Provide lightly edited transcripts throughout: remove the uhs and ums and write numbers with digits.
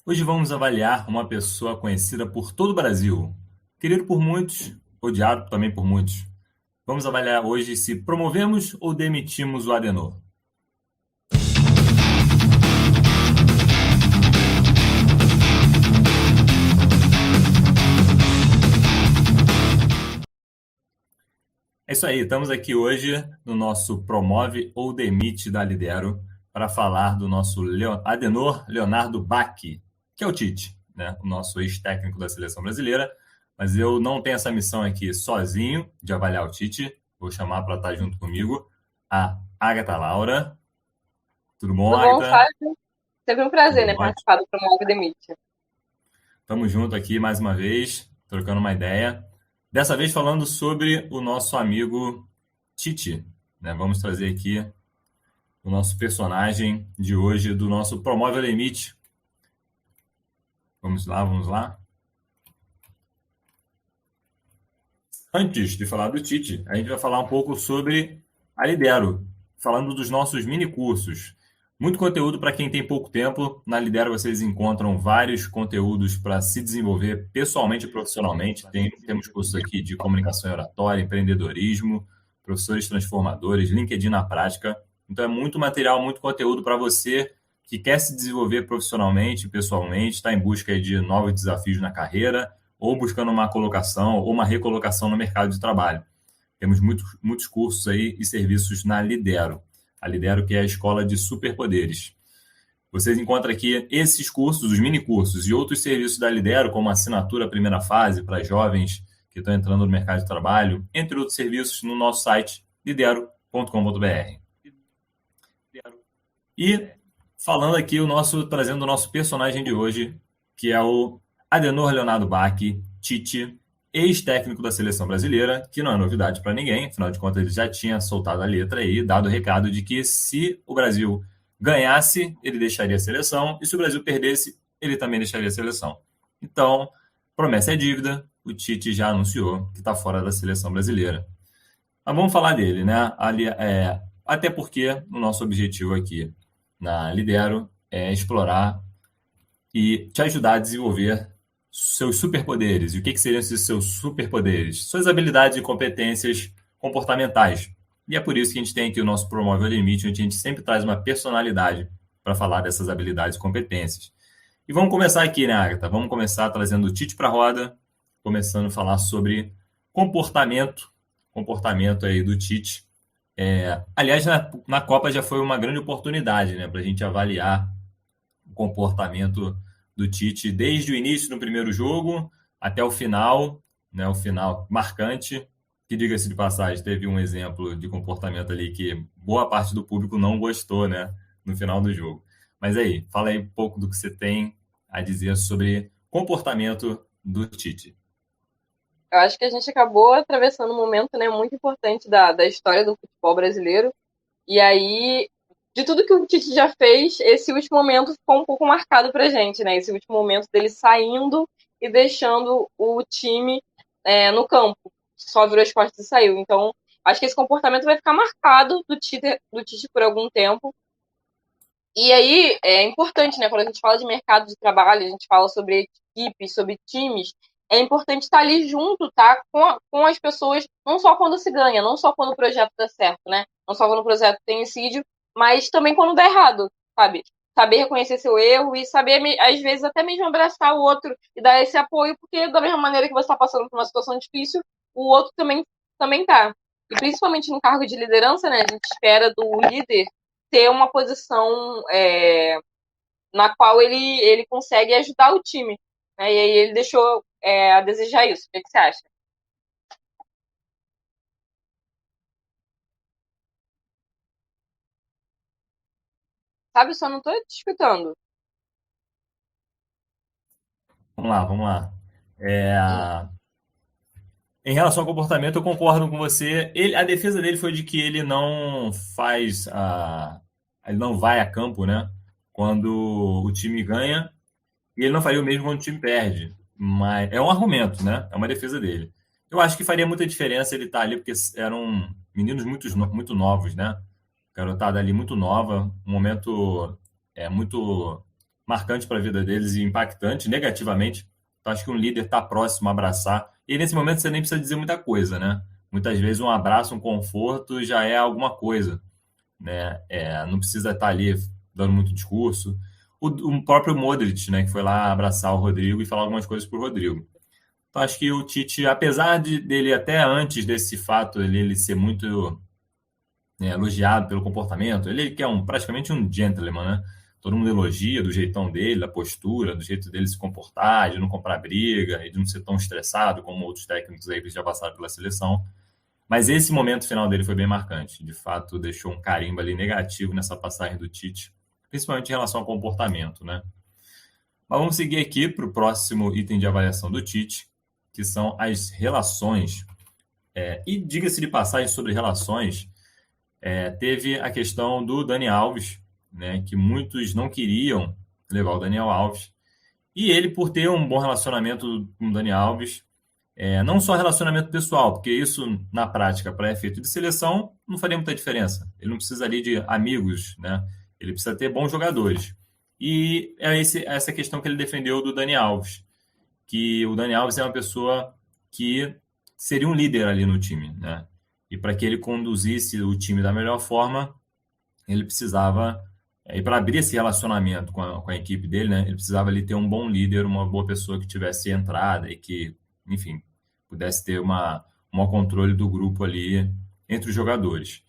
Hoje vamos avaliar uma pessoa conhecida por todo o Brasil, querido por muitos, odiado também por muitos. Vamos avaliar hoje se promovemos ou demitimos o Adenor. É isso aí, estamos aqui hoje no nosso Promove ou Demite da Lidero para falar do nosso Adenor Leonardo Bach, que é o Tite, né? O nosso ex-técnico da seleção brasileira. Mas eu não tenho essa missão aqui sozinho de avaliar o Tite. Vou chamar para estar junto comigo a Agatha Laura. Tudo bom, Tudo bom, Agatha? Fábio? Sempre um prazer, Tudo né, ótimo. participar do Promove Demite. Estamos juntos aqui mais uma vez, trocando uma ideia. Dessa vez falando sobre o nosso amigo Tite, né? Vamos trazer aqui o nosso personagem de hoje do nosso Promove o Limite. Vamos lá, vamos lá. Antes de falar do Tite, a gente vai falar um pouco sobre a Lidero, falando dos nossos mini cursos. Muito conteúdo para quem tem pouco tempo. Na Lidero vocês encontram vários conteúdos para se desenvolver pessoalmente e profissionalmente. Temos cursos aqui de comunicação e oratória, empreendedorismo, professores transformadores, LinkedIn na prática. Então é muito material, muito conteúdo para você que quer se desenvolver profissionalmente, pessoalmente, está em busca de novos desafios na carreira ou buscando uma colocação ou uma recolocação no mercado de trabalho. Temos muitos cursos aí e serviços na Lidero. A Lidero, que é a escola de superpoderes. Vocês encontram aqui esses cursos, os mini cursos e outros serviços da Lidero, como a assinatura primeira fase para jovens que estão entrando no mercado de trabalho, entre outros serviços, no nosso site lidero.com.br. E falando aqui, trazendo o nosso personagem de hoje, que é o Adenor Leonardo Bach, Tite, ex-técnico da seleção brasileira, que não é novidade para ninguém, afinal de contas ele já tinha soltado a letra aí, dado o recado de que se o Brasil ganhasse, ele deixaria a seleção, e se o Brasil perdesse, ele também deixaria a seleção. Então, promessa é dívida, o Tite já anunciou que está fora da seleção brasileira. Mas vamos falar dele, né? Até porque o nosso objetivo aqui na Lidero é explorar e te ajudar a desenvolver seus superpoderes. E o que seriam esses seus superpoderes? Suas habilidades e competências comportamentais. E é por isso que a gente tem aqui o nosso Promove o Limite, onde a gente sempre traz uma personalidade para falar dessas habilidades e competências. E vamos começar aqui, né, Agatha? Vamos começar trazendo o Tite para a roda, começando a falar sobre comportamento, comportamento aí do Tite. Aliás, na Copa já foi uma grande oportunidade, né, para a gente avaliar o comportamento do Tite desde o início no primeiro jogo até o final, né, o final marcante, que diga-se de passagem, teve um exemplo de comportamento ali que boa parte do público não gostou, né, no final do jogo. Mas aí, fala aí um pouco do que você tem a dizer sobre comportamento do Tite. Eu acho que a gente acabou atravessando um momento, né, muito importante da história do futebol brasileiro. E aí, de tudo que o Tite já fez, esse último momento ficou um pouco marcado pra gente, né? Esse último momento dele saindo e deixando o time no campo. Só virou as costas e saiu. Então, acho que esse comportamento vai ficar marcado do Tite por algum tempo. E aí é importante, né? Quando a gente fala de mercado de trabalho, a gente fala sobre equipes, sobre times, é importante estar ali junto, tá? Com as pessoas, não só quando se ganha, não só quando o projeto dá certo, né? Não só quando o projeto tem esse, mas também quando dá errado, sabe? Saber reconhecer seu erro e saber, às vezes, até mesmo abraçar o outro e dar esse apoio, porque da mesma maneira que você está passando por uma situação difícil, o outro também tá. E principalmente no cargo de liderança, né? A gente espera do líder ter uma posição na qual ele consegue ajudar o time. Né? E aí ele deixou a desejar isso. O que você acha? Sabe, só não estou te escutando. Vamos lá, vamos lá. Em relação ao comportamento, eu concordo com você. A defesa dele foi de que ele não ele não vai a campo, né? Quando o time ganha, e ele não faria o mesmo quando o time perde. Mas é um argumento, né? É uma defesa dele. Eu acho que faria muita diferença ele estar ali, porque eram meninos muito novos, né? Garotada ali muito nova, um momento muito marcante para a vida deles e impactante negativamente. Então, acho que um líder está próximo a abraçar. E nesse momento você nem precisa dizer muita coisa, né? Muitas vezes um abraço, um conforto já é alguma coisa, né? Não precisa estar ali dando muito discurso. O próprio Modric, né, que foi lá abraçar o Rodrigo e falar algumas coisas para o Rodrigo. Então, acho que o Tite, apesar dele até antes desse fato, ele ser muito elogiado pelo comportamento, ele que é praticamente um gentleman, né? Todo mundo elogia do jeitão dele, da postura, do jeito dele se comportar, de não comprar briga e de não ser tão estressado como outros técnicos aí que já passaram pela seleção. Mas esse momento final dele foi bem marcante. De fato, deixou um carimbo ali negativo nessa passagem do Tite, principalmente em relação ao comportamento, né? Mas vamos seguir aqui para o próximo item de avaliação do Tite, que são as relações. E diga-se de passagem sobre relações, teve a questão do Dani Alves, né, que muitos não queriam levar o Daniel Alves. E ele, por ter um bom relacionamento com o Dani Alves, não só relacionamento pessoal, porque isso, na prática, para efeito de seleção, não faria muita diferença. Ele não precisa ali de amigos, né? Ele precisa ter bons jogadores. E essa questão que ele defendeu do Dani Alves, que o Dani Alves é uma pessoa que seria um líder ali no time, né? E para que ele conduzisse o time da melhor forma, ele precisava, e para abrir esse relacionamento com a equipe dele, né? Ele precisava ali ter um bom líder, uma boa pessoa que tivesse entrada e que, enfim, pudesse ter um maior controle do grupo ali entre os jogadores.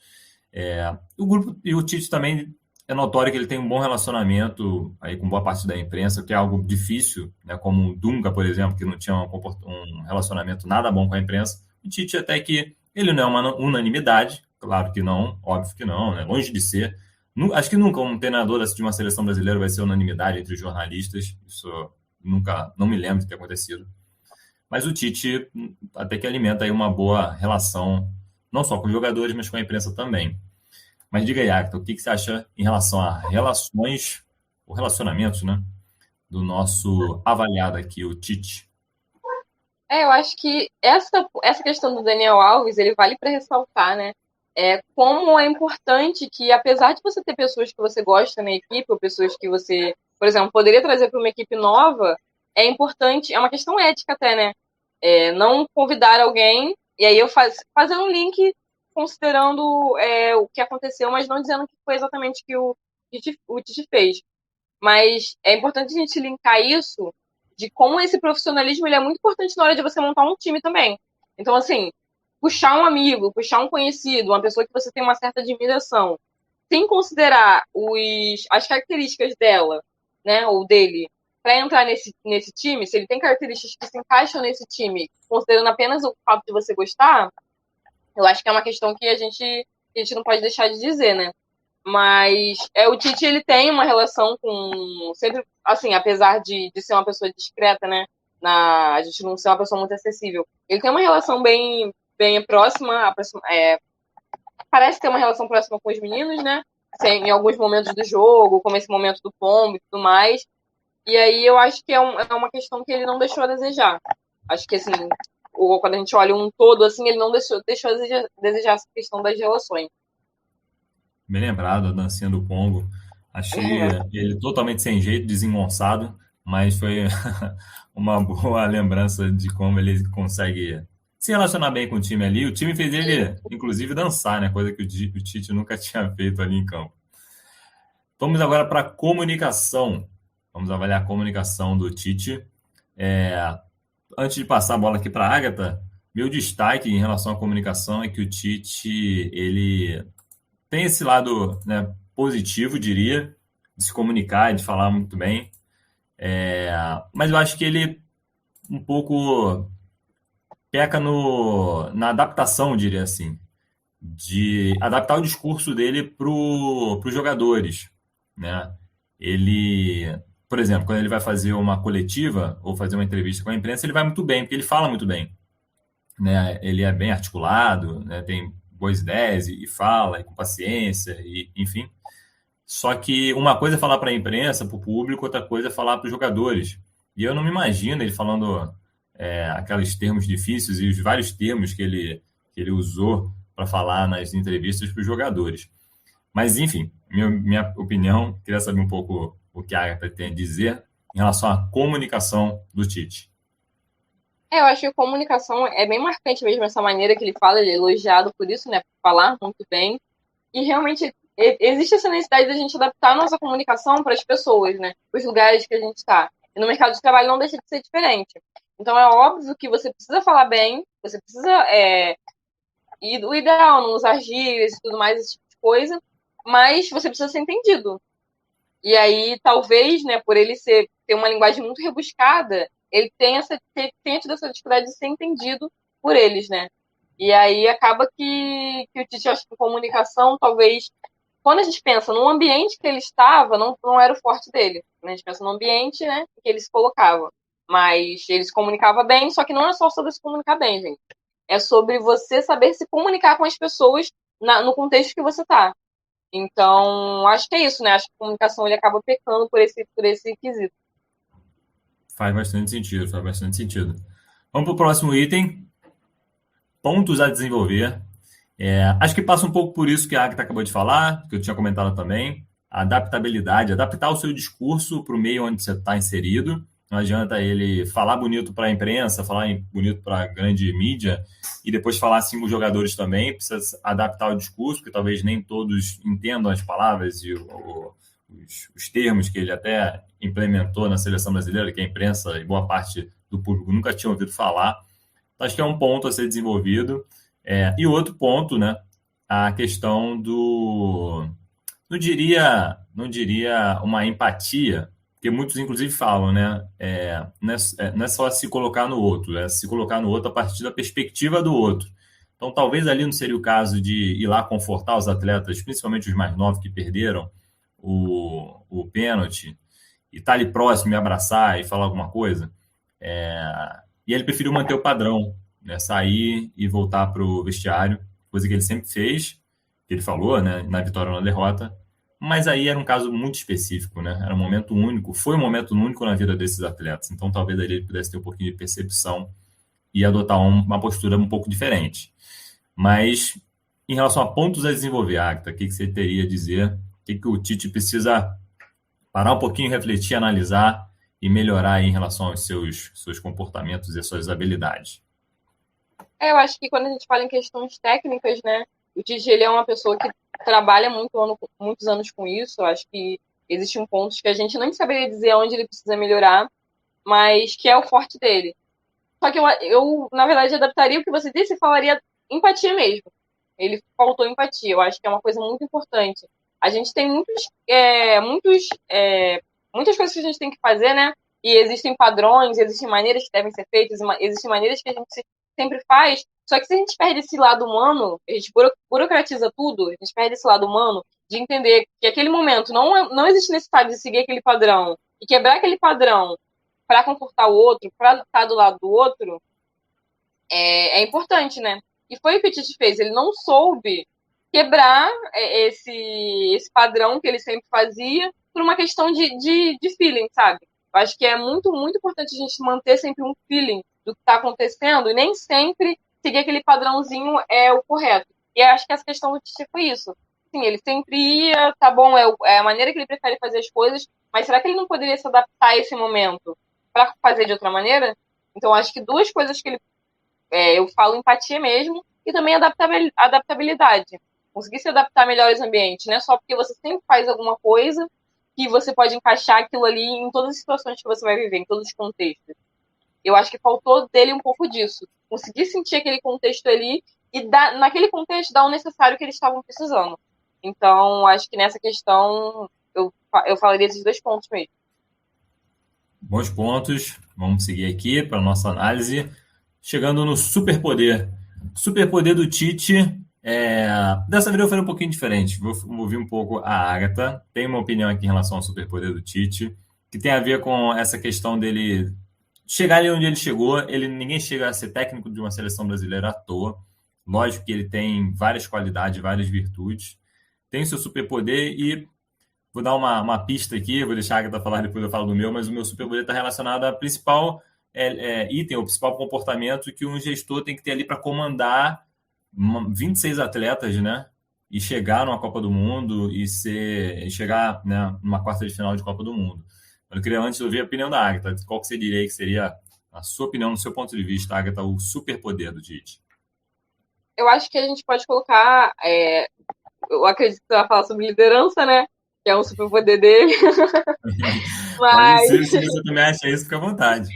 O grupo e o Tite também é notório que ele tem um bom relacionamento aí com boa parte da imprensa, que é algo difícil, né? Como o Dunga, por exemplo, que não tinha um relacionamento nada bom com a imprensa. O Tite até que ele não é uma unanimidade, claro que não, óbvio que não, né? Longe de ser. Acho que nunca um treinador de uma seleção brasileira vai ser unanimidade entre os jornalistas. Isso nunca, não me lembro de ter acontecido. Mas o Tite até que alimenta aí uma boa relação, não só com os jogadores, mas com a imprensa também. Mas diga aí, Acta, o que você acha em relação a relações, ou relacionamentos, né, do nosso avaliado aqui, o Tite? Eu acho que essa questão do Daniel Alves, ele vale para ressaltar, né? Como é importante que, apesar de você ter pessoas que você gosta na equipe, ou pessoas que você, por exemplo, poderia trazer para uma equipe nova, é importante, é uma questão ética até, né? Não convidar alguém, e aí eu fazendo um link considerando o que aconteceu, mas não dizendo que foi exatamente o que o Tite fez. Mas é importante a gente linkar isso de como esse profissionalismo ele é muito importante na hora de você montar um time também. Então, assim, puxar um amigo, puxar um conhecido, uma pessoa que você tem uma certa admiração, sem considerar as características dela, né, ou dele, para entrar nesse time, se ele tem características que se encaixam nesse time, considerando apenas o fato de você gostar, eu acho que é uma questão que a gente não pode deixar de dizer, né? Mas o Tite, ele tem uma relação com... Sempre, assim, apesar de ser uma pessoa discreta, né? A gente não ser uma pessoa muito acessível. Ele tem uma relação bem, bem próxima, parece ter uma relação próxima com os meninos, né? Em alguns momentos do jogo, como esse momento do pombo e tudo mais. E aí eu acho que é uma questão que ele não deixou a desejar. Acho que, assim, quando a gente olha um todo, assim, ele não deixou a desejar essa questão das relações. Bem lembrado, a dancinha do Congo. Achei ele totalmente sem jeito, desengonçado, mas foi uma boa lembrança de como ele consegue se relacionar bem com o time ali. O time fez ele, inclusive, dançar, né? Coisa que o Tite nunca tinha feito ali em campo. Vamos agora para a comunicação. Vamos avaliar a comunicação do Tite. Antes de passar a bola aqui para a Agatha, meu destaque em relação à comunicação é que o Tite, ele tem esse lado, né, positivo, diria, de se comunicar e de falar muito bem. Mas eu acho que ele um pouco peca na adaptação, diria assim, de adaptar o discurso dele para os jogadores, né? Ele, por exemplo, quando ele vai fazer uma coletiva ou fazer uma entrevista com a imprensa, ele vai muito bem, porque ele fala muito bem, né? Ele é bem articulado, né? Tem boas ideias e fala e com paciência, e enfim. Só que uma coisa é falar para a imprensa, para o público, outra coisa é falar para os jogadores. E eu não me imagino ele falando aqueles termos difíceis e os vários termos que ele usou para falar nas entrevistas para os jogadores. Mas, enfim, minha opinião, queria saber um pouco o que a Agatha tem a dizer em relação à comunicação do Tite. Eu acho que a comunicação é bem marcante mesmo, essa maneira que ele fala, ele é elogiado por isso, né? Por falar muito bem. E realmente existe essa necessidade de a gente adaptar a nossa comunicação para as pessoas, né? Os lugares que a gente está. E no mercado de trabalho não deixa de ser diferente. Então é óbvio que você precisa falar bem, você precisa. E o ideal, não usar gírias e tudo mais, esse tipo de coisa, mas você precisa ser entendido. E aí, talvez, né, por ele ter uma linguagem muito rebuscada, ele tenha tido essa dificuldade de ser entendido por eles, né? E aí acaba que o Tite, acho que comunicação, talvez, quando a gente pensa no ambiente que ele estava, não era o forte dele. A gente pensa no ambiente, né, que ele se colocava. Mas ele se comunicava bem, só que não é só sobre se comunicar bem, gente. É sobre você saber se comunicar com as pessoas no contexto que você está. Então, acho que é isso, né? Acho que a comunicação ele acaba pecando por esse quesito. Faz bastante sentido, faz bastante sentido. Vamos para o próximo item, pontos a desenvolver. Acho que passa um pouco por isso que a Agatha acabou de falar, que eu tinha comentado também, a adaptabilidade, adaptar o seu discurso para o meio onde você está inserido. Não adianta ele falar bonito para a imprensa, falar bonito para a grande mídia e depois falar assim com os jogadores também. Precisa adaptar o discurso, porque talvez nem todos entendam as palavras e os termos que ele até implementou na seleção brasileira, que a imprensa e boa parte do público nunca tinha ouvido falar. Então, acho que é um ponto a ser desenvolvido. E outro ponto, né? A questão do... Não diria uma empatia, porque muitos, inclusive, falam, né? Não é só se colocar no outro, é se colocar no outro a partir da perspectiva do outro. Então, talvez ali não seria o caso de ir lá confortar os atletas, principalmente os mais novos que perderam o pênalti, e estar ali próximo, me abraçar e falar alguma coisa. E ele preferiu manter o padrão, né? Sair e voltar para o vestiário, coisa que ele sempre fez, que ele falou, né? Na vitória ou na derrota. Mas aí era um caso muito específico, né? Era um momento único, foi um momento único na vida desses atletas. Então talvez ele pudesse ter um pouquinho de percepção e adotar uma postura um pouco diferente. Mas em relação a pontos a desenvolver, Agatha, o que você teria a dizer? O que o Tite precisa parar um pouquinho, refletir, analisar e melhorar aí em relação aos seus comportamentos e às suas habilidades? Eu acho que quando a gente fala em questões técnicas, né? O Tite ele é uma pessoa que trabalha muitos anos com isso. Eu acho que existem pontos que a gente nem saberia dizer onde ele precisa melhorar, mas que é o forte dele. Só que eu na verdade, adaptaria o que você disse e falaria empatia mesmo. Ele faltou empatia. Eu acho que é uma coisa muito importante. A gente tem muitas coisas que a gente tem que fazer, né? E existem padrões, existem maneiras que devem ser feitas, existem maneiras que a gente sempre faz. Só que se a gente perde esse lado humano, a gente burocratiza tudo, a gente perde esse lado humano de entender que aquele momento não existe necessidade de seguir aquele padrão e quebrar aquele padrão para confortar o outro, para estar do lado do outro, é importante, né? E foi o que o Tite fez. Ele não soube quebrar esse padrão que ele sempre fazia por uma questão de feeling, sabe? Eu acho que é muito, muito importante a gente manter sempre um feeling do que está acontecendo e nem sempre seguir aquele padrãozinho é o correto. E eu acho que essa questão do Tite foi isso. Sim, ele sempre ia, tá bom, é a maneira que ele prefere fazer as coisas, mas será que ele não poderia se adaptar a esse momento para fazer de outra maneira? Então, acho que duas coisas que eu falo empatia mesmo e também adaptabilidade. Conseguir se adaptar melhor aos ambientes, não é só porque você sempre faz alguma coisa que você pode encaixar aquilo ali em todas as situações que você vai viver, em todos os contextos. Eu acho que faltou dele um pouco disso. Conseguir sentir aquele contexto ali e naquele contexto dar o necessário que eles estavam precisando. Então, acho que nessa questão eu falaria esses dois pontos mesmo. Bons pontos. Vamos seguir aqui para a nossa análise. Chegando no superpoder. Superpoder do Tite. Dessa vez eu falei um pouquinho diferente. Vou ouvir um pouco a Agatha. Tem uma opinião aqui em relação ao superpoder do Tite, que tem a ver com essa questão dele chegar ali onde ele chegou. Ninguém chega a ser técnico de uma seleção brasileira à toa. Lógico que ele tem várias qualidades, várias virtudes. Tem seu superpoder e vou dar uma pista aqui, vou deixar a Agatha falar, depois eu falo do meu, mas o meu superpoder está relacionado ao principal item, o principal comportamento que um gestor tem que ter ali para comandar 26 atletas, né? e chegar numa Copa do Mundo e chegar, né, numa quarta de final de Copa do Mundo. Eu queria antes ouvir a opinião da Agatha. Qual que você diria que seria a sua opinião, no seu ponto de vista, Agatha, o superpoder do Tite? Eu acho que a gente pode colocar. Eu acredito que você vai falar sobre liderança, né? Que é um superpoder dele. Pode ser, Mas se você também acha isso, fica à vontade.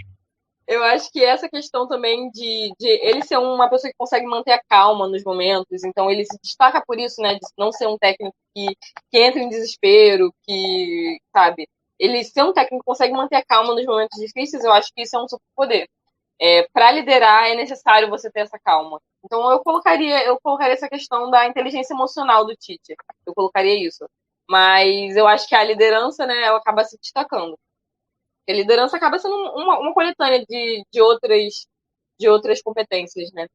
eu acho que essa questão também de ele ser uma pessoa que consegue manter a calma nos momentos, então ele se destaca por isso, né? De não ser um técnico que entra em desespero, que, sabe? Ele ser um técnico que consegue manter a calma nos momentos difíceis, eu acho que isso é um superpoder. Para liderar é necessário você ter essa calma. Então eu colocaria essa questão da inteligência emocional do Tite. Eu colocaria isso. Mas eu acho que a liderança, né, ela acaba se destacando. A liderança acaba sendo uma coletânea de outras competências, né?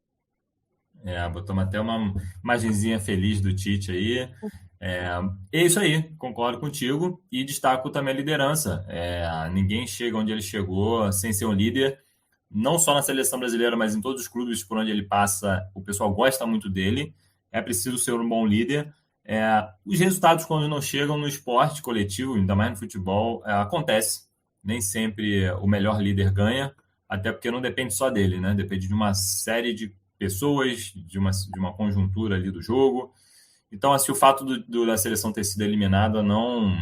Botamos até uma imagenzinha feliz do Tite aí. É isso aí, concordo contigo e destaco também a liderança. Ninguém chega onde ele chegou sem ser um líder, não só na seleção brasileira, mas em todos os clubes por onde ele passa, o pessoal gosta muito dele. É preciso ser um bom líder. Os resultados, quando não chegam no esporte coletivo, ainda mais no futebol, acontece. Nem sempre o melhor líder ganha, até porque não depende só dele, né? Depende de uma série de pessoas, de uma conjuntura ali do jogo. Então, assim, o fato da seleção ter sido eliminada não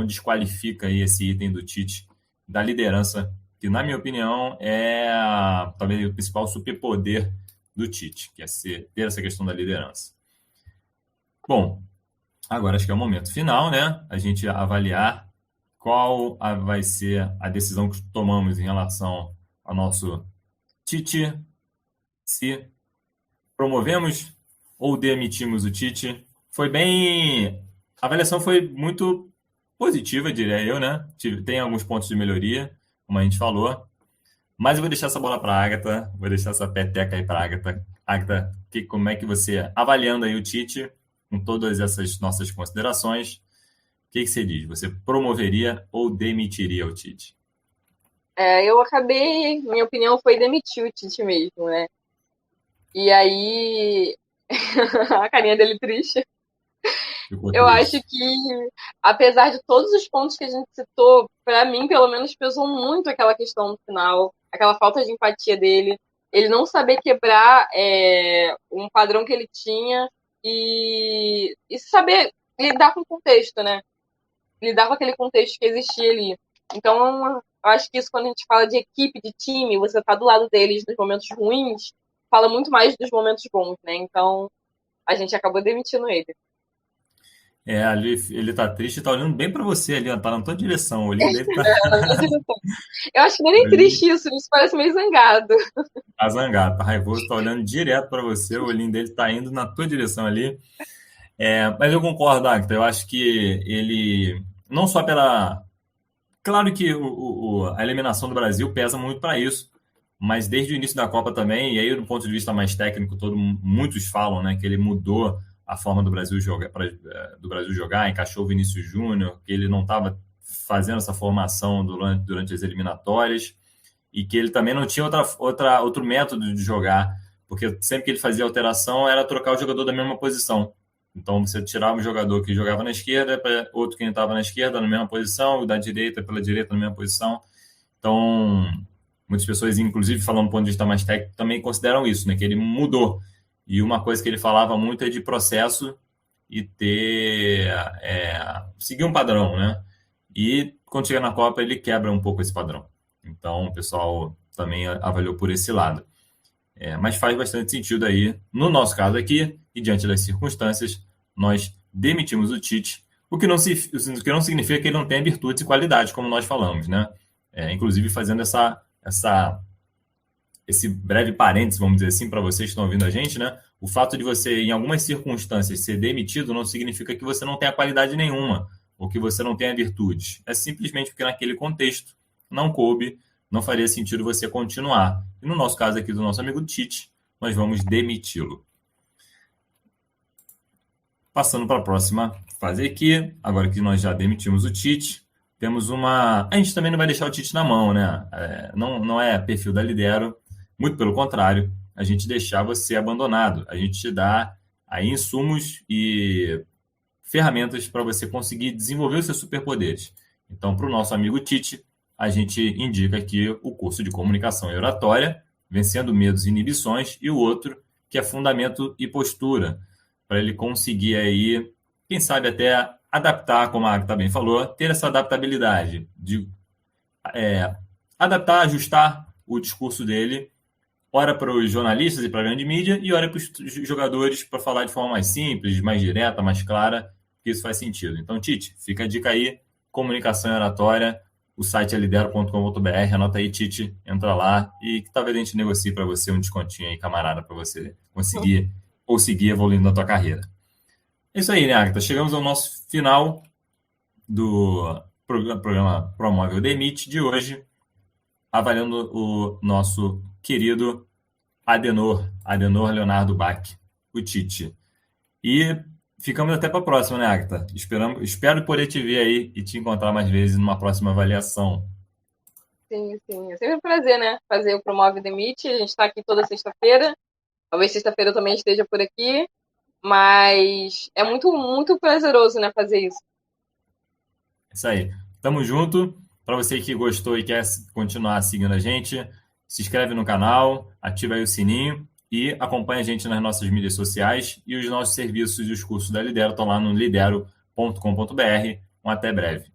desqualifica aí esse item do Tite, da liderança, que, na minha opinião, talvez o principal superpoder do Tite, que é ter essa questão da liderança. Bom, agora acho que é o momento final, né? A gente avaliar qual vai ser a decisão que tomamos em relação ao nosso Tite, se promovemos ou demitimos o Tite. A avaliação foi muito positiva, diria eu, né? Tem alguns pontos de melhoria, como a gente falou, mas eu vou deixar essa bola para a Agatha, vou deixar essa peteca aí para a Agatha. Agatha, como é que você, avaliando aí o Tite, com todas essas nossas considerações, o que você diz? Você promoveria ou demitiria o Tite? Minha opinião foi demitir o Tite mesmo, né? E aí, a carinha dele triste. Ficou Eu acho triste. que, apesar de todos os pontos que a gente citou, para mim, pelo menos, pesou muito aquela questão no final, aquela falta de empatia dele, ele não saber quebrar um padrão que ele tinha e saber lidar com o contexto, né? Lidar com aquele contexto que existia ali. Então, eu acho que isso, quando a gente fala de equipe, de time, você tá do lado deles nos momentos ruins, fala muito mais dos momentos bons, né? Então, a gente acabou demitindo ele. Ali ele tá triste e tá olhando bem para você ali, ó, tá na tua direção. O olhinho dele tá, Na minha direção. Eu acho que não é o nem olhinho triste isso parece meio zangado. tá zangado, tá raivoso, tá olhando direto para você, o olhinho dele tá indo na tua direção ali. Mas eu concordo, Agatha, eu acho que ele, não só pela. Claro que a eliminação do Brasil pesa muito para isso, mas desde o início da Copa também, e aí do ponto de vista mais técnico, muitos falam, né, que ele mudou a forma do Brasil jogar, encaixou o Vinícius Júnior, que ele não estava fazendo essa formação durante as eliminatórias, e que ele também não tinha outro método de jogar, porque sempre que ele fazia alteração era trocar o jogador da mesma posição. Então você tirava um jogador que jogava na esquerda para outro que estava na esquerda na mesma posição, o da direita pela direita na mesma posição. Então, muitas pessoas, inclusive falando do ponto de vista mais técnico, também consideram isso, né? Que ele mudou. E uma coisa que ele falava muito é de processo e seguir um padrão, né? E quando chega na Copa, ele quebra um pouco esse padrão. Então, o pessoal também avaliou por esse lado. Mas faz bastante sentido aí, no nosso caso aqui, e diante das circunstâncias, nós demitimos o Tite, o que não significa que ele não tenha virtudes e qualidades, como nós falamos, né? Inclusive fazendo esse breve parênteses, vamos dizer assim, para vocês que estão ouvindo a gente, né? O fato de você, em algumas circunstâncias, ser demitido não significa que você não tenha qualidade nenhuma, ou que você não tenha virtudes. É simplesmente porque naquele contexto não coube, não faria sentido você continuar. E no nosso caso aqui do nosso amigo Tite, nós vamos demiti-lo. Passando para a próxima fase aqui, agora que nós já demitimos o Tite, temos uma. A gente também não vai deixar o Tite na mão, né? Não é perfil da Lidero, muito pelo contrário, a gente deixar você abandonado. A gente te dá aí insumos e ferramentas para você conseguir desenvolver os seus superpoderes. Então, para o nosso amigo Tite, a gente indica aqui o curso de comunicação e oratória, vencendo medos e inibições, e o outro, que é fundamento e postura, para ele conseguir aí, quem sabe até adaptar, como a Agatha também falou, ter essa adaptabilidade de adaptar, ajustar o discurso dele, ora para os jornalistas e para a grande mídia, e ora para os jogadores para falar de forma mais simples, mais direta, mais clara, que isso faz sentido. Então, Tite, fica a dica aí, comunicação e oratória, o site é lidero.com.br, anota aí, Tite, entra lá e talvez a gente negocie para você um descontinho aí, camarada, para você conseguir ou seguir evoluindo na tua carreira. É isso aí, né, Agatha? Chegamos ao nosso final do programa Promove o Demite de hoje, avaliando o nosso querido Adenor Leonardo Bach, o Tite. E ficamos até para a próxima, né, Agatha? Espero poder te ver aí e te encontrar mais vezes numa próxima avaliação. Sim, sim. É sempre um prazer, né? Fazer o Promove the Meet. A gente está aqui toda sexta-feira. Talvez sexta-feira eu também esteja por aqui. Mas é muito, muito prazeroso, né? Fazer isso. Isso aí. Tamo junto. Para você que gostou e quer continuar seguindo a gente, se inscreve no canal, ativa aí o sininho e acompanha a gente nas nossas mídias sociais, e os nossos serviços e os cursos da Lidero estão lá no lidero.com.br. Até breve.